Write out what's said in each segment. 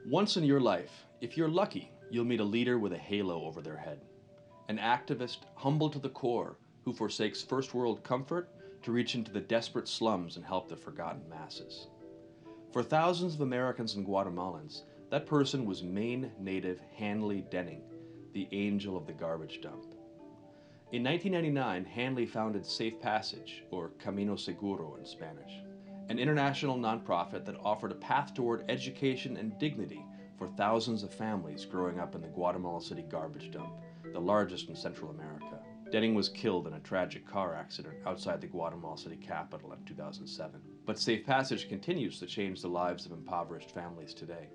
Once in your life, if you're lucky, you'll meet a leader with a halo over their head. An activist humble to the core who forsakes first world comfort to reach into the desperate slums and help the forgotten masses. For thousands of Americans and Guatemalans, that person was Maine native Hanley Denning, the angel of the garbage dump. In 1999, Hanley founded Safe Passage, or Camino Seguro in Spanish, an international nonprofit that offered a path toward education and dignity for thousands of families growing up in the Guatemala City garbage dump, the largest in Central America. Denning was killed in a tragic car accident outside the Guatemala City capital in 2007. But Safe Passage continues to change the lives of impoverished families today.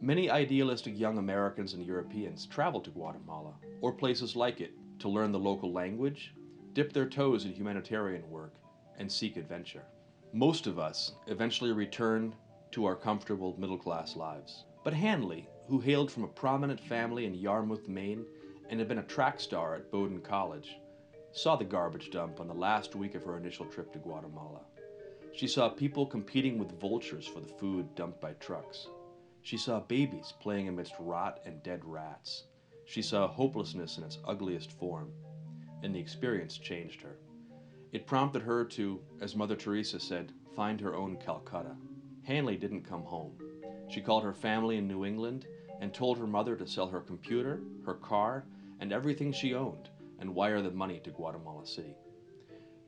Many idealistic young Americans and Europeans travel to Guatemala, or places like it, to learn the local language, dip their toes in humanitarian work, and seek adventure. Most of us eventually return to our comfortable middle-class lives. But Hanley, who hailed from a prominent family in Yarmouth, Maine, and had been a track star at Bowdoin College, saw the garbage dump on the last week of her initial trip to Guatemala. She saw people competing with vultures for the food dumped by trucks. She saw babies playing amidst rot and dead rats. She saw hopelessness in its ugliest form, and the experience changed her. It prompted her to, as Mother Teresa said, find her own Calcutta. Hanley didn't come home. She called her family in New England and told her mother to sell her computer, her car, and everything she owned and wire the money to Guatemala City.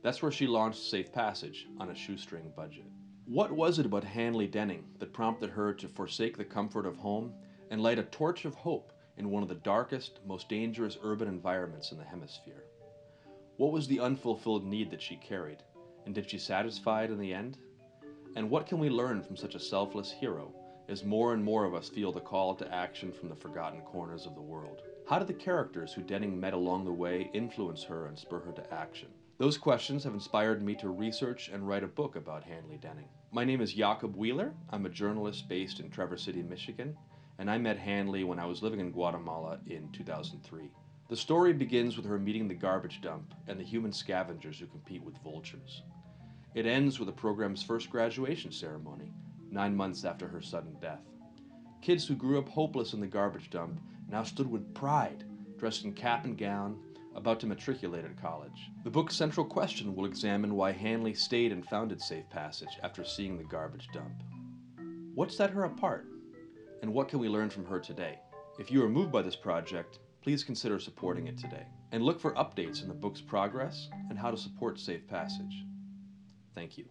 That's where she launched Safe Passage on a shoestring budget. What was it about Hanley Denning that prompted her to forsake the comfort of home and light a torch of hope in one of the darkest, most dangerous urban environments in the hemisphere? What was the unfulfilled need that she carried, and did she satisfy it in the end? And what can we learn from such a selfless hero as more and more of us feel the call to action from the forgotten corners of the world? How did the characters who Denning met along the way influence her and spur her to action? Those questions have inspired me to research and write a book about Hanley Denning. My name is Jakob Wheeler. I'm a journalist based in Traverse City, Michigan, and I met Hanley when I was living in Guatemala in 2003. The story begins with her meeting the garbage dump and the human scavengers who compete with vultures. It ends with the program's first graduation ceremony, 9 months after her sudden death. Kids who grew up hopeless in the garbage dump now stood with pride, dressed in cap and gown, about to matriculate at college. The book's central question will examine why Hanley stayed and founded Safe Passage after seeing the garbage dump. What set her apart? And what can we learn from her today? If you are moved by this project, please consider supporting it today. And look for updates on the book's progress and how to support Safe Passage. Thank you.